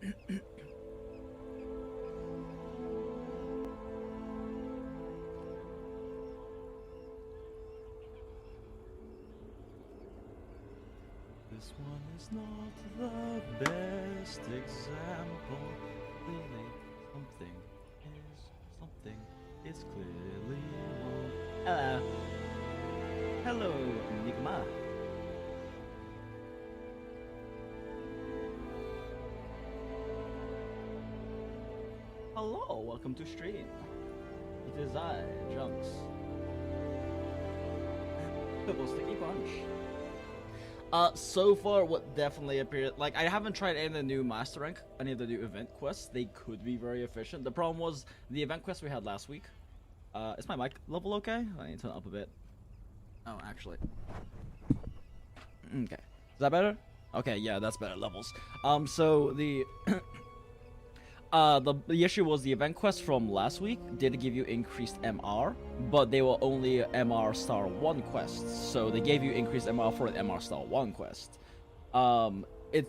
This one is not the best example. Clearly, something is clearly wrong. Hello, Enigma. Hello, welcome to stream. It is I, Junks. Double sticky punch. So far, what definitely appeared, like, I haven't tried any of the new master rank, any of the new event quests. They could be very efficient. The problem was the event quest we had last week. Is my mic level okay? I need to turn it up a bit. Oh, actually. Okay. Is that better? Okay, yeah, that's better levels. So the the issue was the event quest from last week did give you increased MR, but they were only MR star 1 quests, so they gave you increased MR for an MR star 1 quest.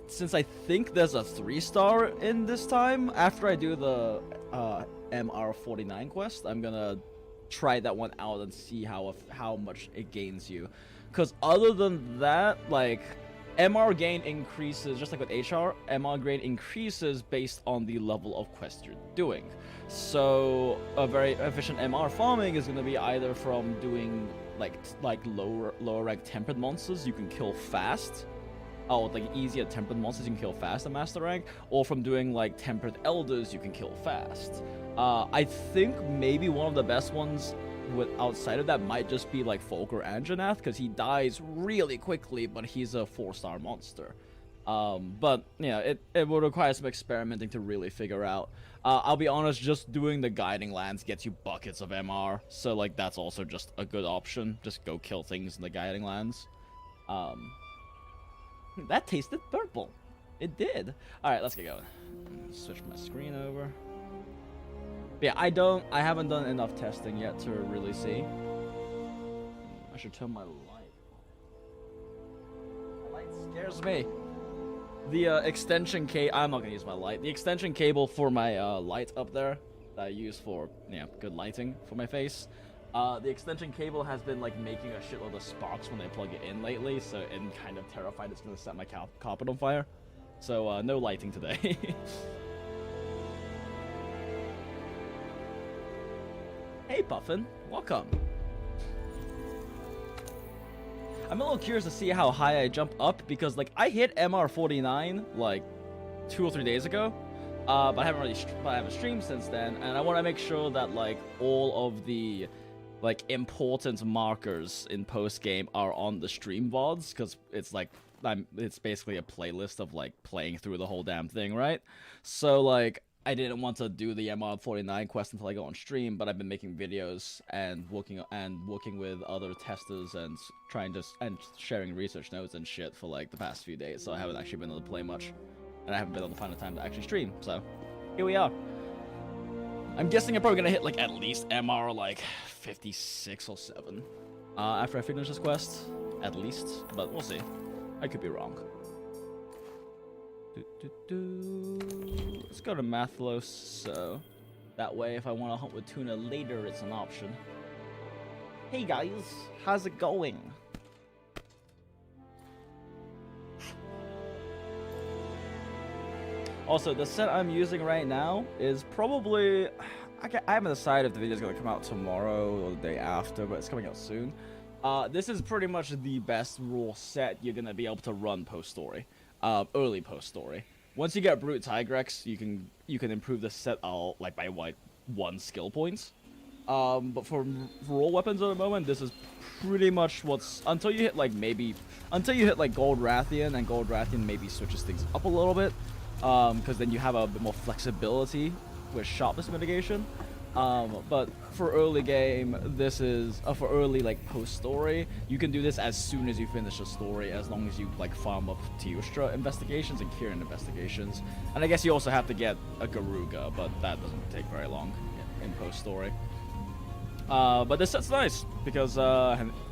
Since I think there's a 3-star in this time, after I do the MR 49 quest, I'm gonna try that one out and see how much it gains you. Because other than that, like, MR gain increases, just like with HR, MR gain increases based on the level of quest you're doing. So a very efficient MR farming is going to be either from doing like lower rank tempered monsters you can kill fast, or like easier tempered monsters you can kill fast at master rank, or from doing like tempered elders you can kill fast. I think maybe one of the best ones outside of that might just be like Folker Anjanath, because he dies really quickly, but he's a 4-star monster. But yeah, it will require some experimenting to really figure out. I'll be honest, just doing the guiding lands gets you buckets of MR, so like that's also just a good option. Just go kill things in the guiding lands. That tasted purple. It did. All right, let's get going. Switch my screen over. But yeah, I haven't done enough testing yet to really see. I should turn my light. The light scares me. The extension cable, I'm not gonna use my light. The extension cable for my light up there that I use for, good lighting for my face. The extension cable has been like making a shitload of sparks when I plug it in lately, so I'm kind of terrified it's gonna set my carpet on fire. So no lighting today. Hey Puffin, welcome. I'm a little curious to see how high I jump up, because like I hit MR 49 like 2 or 3 days ago, but I haven't streamed since then, and I want to make sure that like all of the like important markers in post game are on the stream VODs, because it's like it's basically a playlist of like playing through the whole damn thing, right? So like I didn't want to do the MR 49 quest until I go on stream, but I've been making videos and working with other testers and sharing research notes and shit for like the past few days, so I haven't actually been able to play much, and I haven't been able to find the time to actually stream, so here we are. I'm guessing I'm probably gonna hit like at least MR like 56 or 7 after I finish this quest, at least, but we'll see. I could be wrong. Let's go to Mathlos, so that way if I want to hunt with tuna later, it's an option. Hey guys, how's it going? Also, the set I'm using right now is probably... I haven't decided if the video is going to come out tomorrow or the day after, but it's coming out soon. This is pretty much the best raw set you're going to be able to run post-story. Early post-story. Once you get Brute Tigrex, you can improve the set like by 1 skill point. But for raw weapons at the moment, this is pretty much what's until you hit like Gold Rathian, and Gold Rathian maybe switches things up a little bit, because then you have a bit more flexibility with sharpness mitigation. But for early game, this is for early like post story. You can do this as soon as you finish the story, as long as you like farm up Teostra investigations and Kirin investigations. And I guess you also have to get a Garuga, but that doesn't take very long in post story. But this set's nice because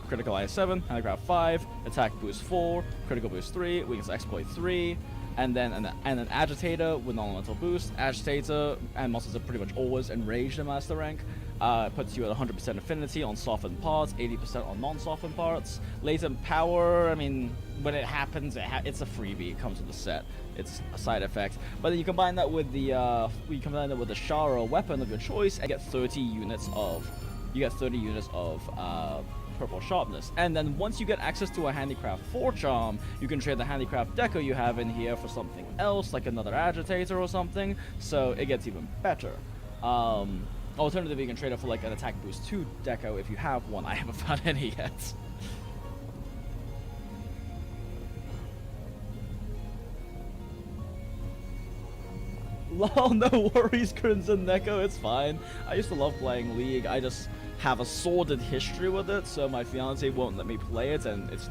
critical IS 7, handicraft 5, attack boost 4, critical boost 3, weakness exploit 3. and then an Agitator with non-elemental boost. Agitator and monsters are pretty much always enraged in Master Rank. Puts you at 100% affinity on softened parts, 80% on non-softened parts. Latent power, I mean, when it happens, it's a freebie. It comes with the set. It's a side effect. But then you combine that with the Shara weapon of your choice, and get 30 units of purple sharpness. And then once you get access to a Handicraft 4 charm, you can trade the Handicraft deco you have in here for something else, like another Agitator or something, so it gets even better. Alternatively, you can trade it for like an Attack Boost 2 deco if you have one. I haven't found any yet. Lol, no worries, Crimson Neko, it's fine. I used to love playing League. I just have a sordid history with it, so my fiance won't let me play it, and it's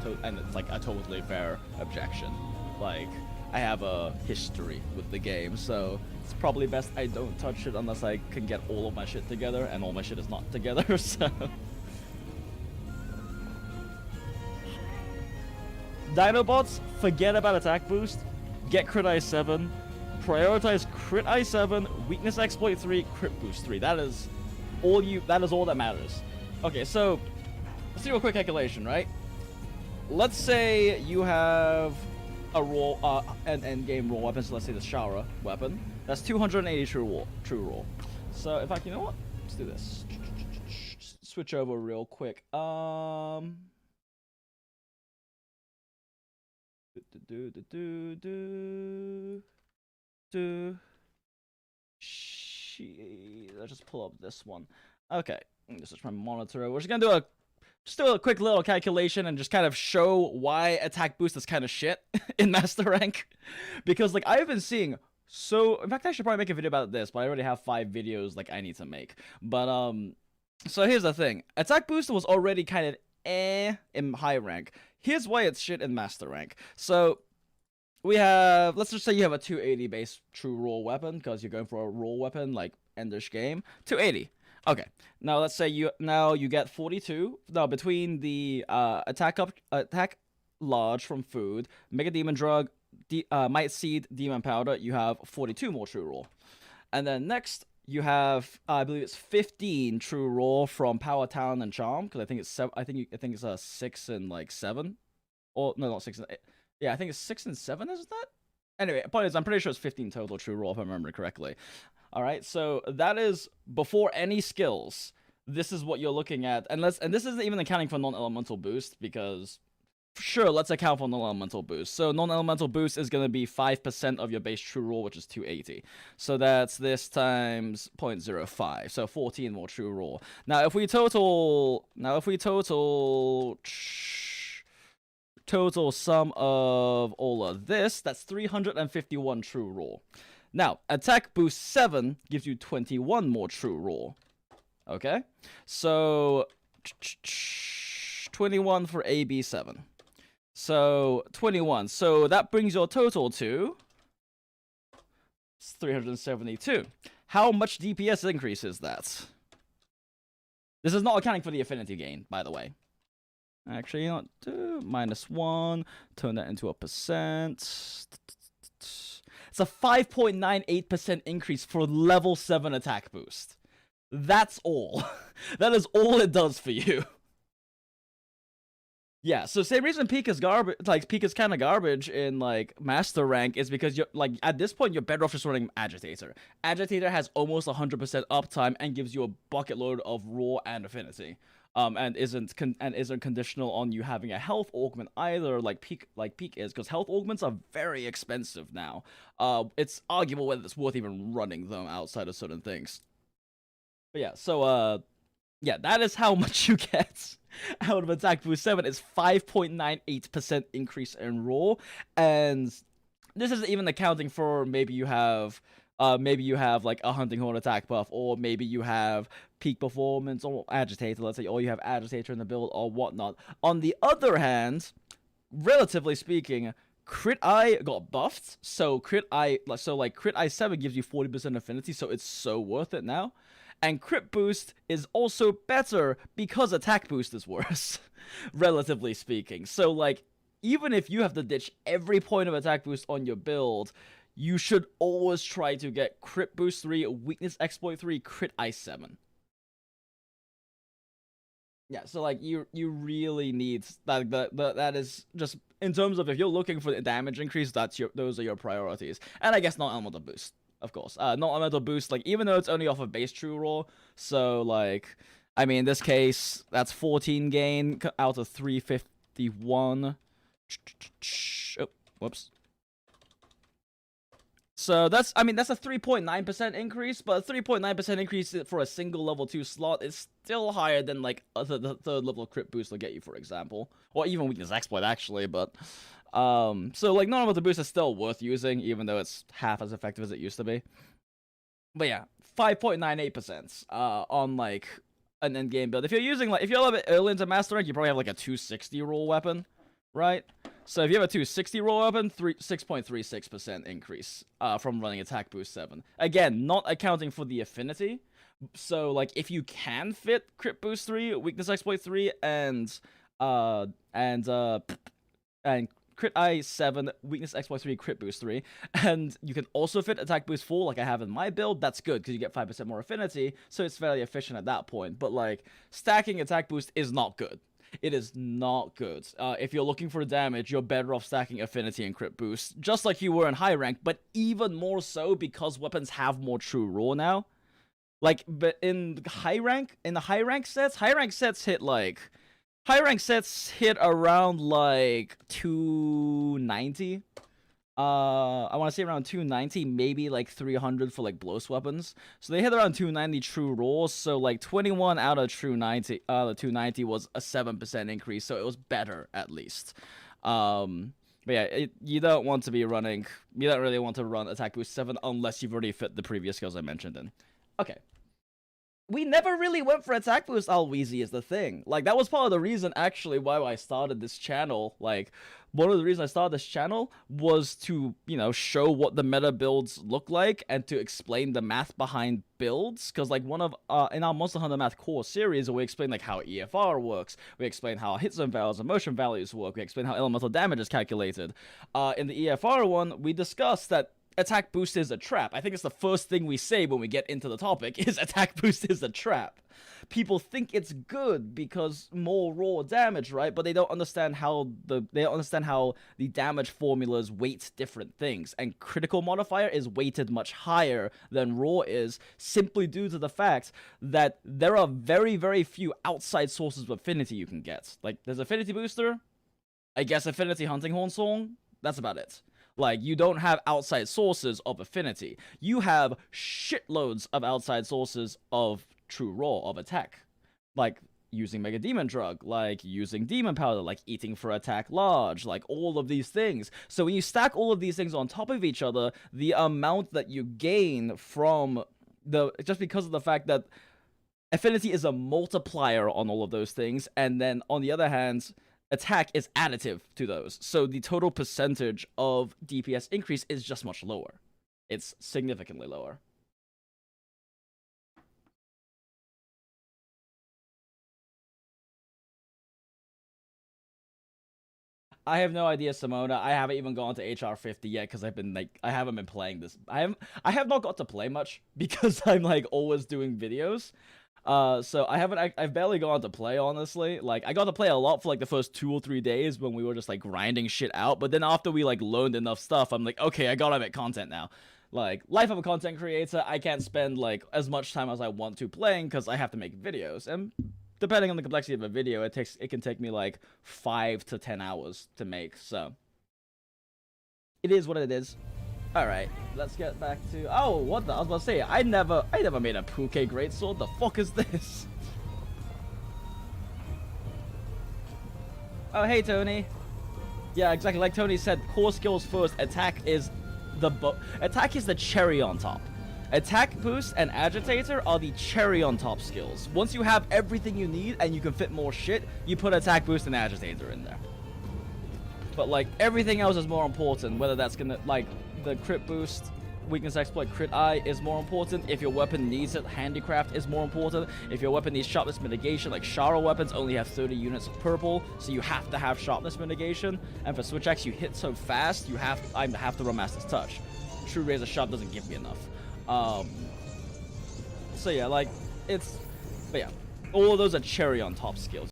like a totally fair objection. Like, I have a history with the game, so it's probably best I don't touch it unless I can get all of my shit together, and all my shit is not together, so... Dinobots, forget about attack boost, get crit I7, prioritize crit I7, weakness exploit 3, crit boost 3. That is all that matters. Okay, so let's do a quick calculation, right? Let's say you have a raw an endgame raw weapon, so let's say the Shara weapon. That's 280 true raw. So in fact, you know what? Let's do this. Switch over real quick. Let's just pull up this one. Okay, this is my monitor. We're just gonna do a quick little calculation and just kind of show why attack boost is kind of shit in Master Rank. Because like I've been seeing in fact I should probably make a video about this, but I already have 5 videos like I need to make. But so here's the thing. Attack boost was already kind of in high rank. Here's why it's shit in Master Rank. So we have, let's just say you have a 280 base true raw weapon, because you're going for a raw weapon like Endish game. 280. Okay. Now let's say you get 42. Now between the attack large from food, Mega Demon Drug, Might Seed, Demon Powder, you have 42 more true raw. And then next you have I believe it's 15 true raw from Power, Talent, and Charm, because I think it's I think it's 6 and like 7. Or no, not 6 and 8. Yeah, I think it's 6 and 7, isn't that? Anyway, point is, I'm pretty sure it's 15 total true raw if I remember correctly. Alright, so that is before any skills. This is what you're looking at. And this isn't even accounting for non-elemental boost, because sure, let's account for non-elemental boost. So non-elemental boost is gonna be 5% of your base true raw, which is 280. So that's this times 0.05. So 14 more true raw. Now if we total sum of all of this, that's 351 true raw. Now, attack boost 7 gives you 21 more true raw. Okay? So 21 for AB7. So 21. So that brings your total to 372. How much DPS increase is that? This is not accounting for the affinity gain, by the way. Actually, you know, -1, turn that into a percent. It's a 5.98% increase for level 7 attack boost. That's all. That is all it does for you. Yeah, so same reason Peak is garbage, like Peak is kind of garbage in like Master Rank is because you're like at this point you're better off just running Agitator. Agitator has almost 100% uptime and gives you a bucket load of raw and affinity. And isn't conditional on you having a health augment either, like Peak is, because health augments are very expensive now. It's arguable whether it's worth even running them outside of certain things. But yeah, so yeah, that is how much you get out of Attack Boost 7. It's 5.98% increase in raw, and this isn't even accounting for maybe you have like a Hunting Horn attack buff, or maybe you have Peak Performance or Agitator, let's say, or you have Agitator in the build or whatnot. On the other hand, relatively speaking, Crit Eye got buffed, so Crit Eye 7 gives you 40% affinity, so it's so worth it now. And Crit Boost is also better because Attack Boost is worse, relatively speaking. So like, even if you have to ditch every point of attack boost on your build, you should always try to get crit boost 3, weakness exploit 3, crit ice 7. Yeah, so like you really need that is just in terms of if you're looking for the damage increase, those are your priorities. And I guess not elemental boost, of course. Not elemental boost, like even though it's only off of base true raw, so like I mean in this case that's 14 gain out of 351. Oh, whoops. So that's, I mean, that's a 3.9% increase, but a 3.9% increase for a single level 2 slot is still higher than, like, the third level crit boost will get you, for example. Or even weakness exploit, actually, but... so, like, none of the boost is still worth using, even though it's half as effective as it used to be. But yeah, 5.98% on, like, an endgame build. If you're using, like, if you're a little bit early into Master Rank, you probably have, like, a 260 roll weapon, right? So if you have a 260 roll weapon, 6.36% increase from running attack boost 7. Again, not accounting for the affinity. So like if you can fit crit boost 3, weakness exploit 3, and crit I 7, weakness exploit 3, crit boost 3, and you can also fit attack boost 4 like I have in my build, that's good because you get 5% more affinity, so it's fairly efficient at that point. But like stacking attack boost is not good. It is not good. If you're looking for damage, you're better off stacking affinity and crit boost, just like you were in high rank, but even more so because weapons have more true raw now. Like, but in the high rank sets hit like, high rank sets hit around like 290. I want to say around 290, maybe like 300 for like blows weapons. So they hit around 290 true rolls. So like 21 out of 290 was a 7% increase. So it was better at least. But yeah, you don't want to be running. You don't really want to run attack boost 7 unless you've already fit the previous skills I mentioned in. Okay. We never really went for attack boost Alweezy is the thing. Like, that was part of the reason, actually, why I started this channel. Like, one of the reasons I started this channel was to, you know, show what the meta builds look like and to explain the math behind builds. Because, like, in our Monster Hunter Math Core series, we explain, like, how EFR works. We explain how hit zone values and motion values work. We explain how elemental damage is calculated. In the EFR one, we discussed that attack boost is a trap. I think it's the first thing we say when we get into the topic is attack boost is a trap. People think it's good because more raw damage, right? But they don't understand how the damage formulas weight different things, and critical modifier is weighted much higher than raw is, simply due to the fact that there are very, very few outside sources of affinity you can get. Like, there's affinity booster, I guess affinity hunting horn song, that's about it. Like, you don't have outside sources of affinity. You have shitloads of outside sources of true raw, of attack. Like, using Mega Demon Drug, like, using Demon Powder, like, eating for attack large, like, all of these things. So when you stack all of these things on top of each other, the amount that you gain from just because of the fact that affinity is a multiplier on all of those things, and then, on the other hand, attack is additive to those. So the total percentage of DPS increase is just much lower. It's significantly lower. I have no idea, Simona. I haven't even gone to HR 50 yet because I haven't been playing this. I have not got to play much because I'm like always doing videos. So I've barely gone to play, honestly. Like, I got to play a lot for, like, the first 2 or 3 days when we were just, like, grinding shit out. But then after we, like, learned enough stuff, I'm like, okay, I gotta make content now. Like, life of a content creator, I can't spend, like, as much time as I want to playing because I have to make videos. And depending on the complexity of a video, it can take me, like, 5 to 10 hours to make, so. It is what it is. Alright, let's get back to... Oh, what the... I was about to say, I never made a Puke Greatsword. The fuck is this? Oh, hey, Tony. Yeah, exactly. Like Tony said, core skills first. Attack is the cherry on top. Attack boost and agitator are the cherry on top skills. Once you have everything you need and you can fit more shit, you put attack boost and agitator in there. But, like, everything else is more important, whether that's gonna, like... the crit boost, weakness exploit, crit eye is more important. If your weapon needs it, handicraft is more important. If your weapon needs sharpness mitigation, like Shara weapons only have 30 units of purple, so you have to have sharpness mitigation. And for switch axe, you hit so fast, I have to run Master's Touch. True Razor Sharp doesn't give me enough. So yeah, like, but yeah, all of those are cherry on top skills.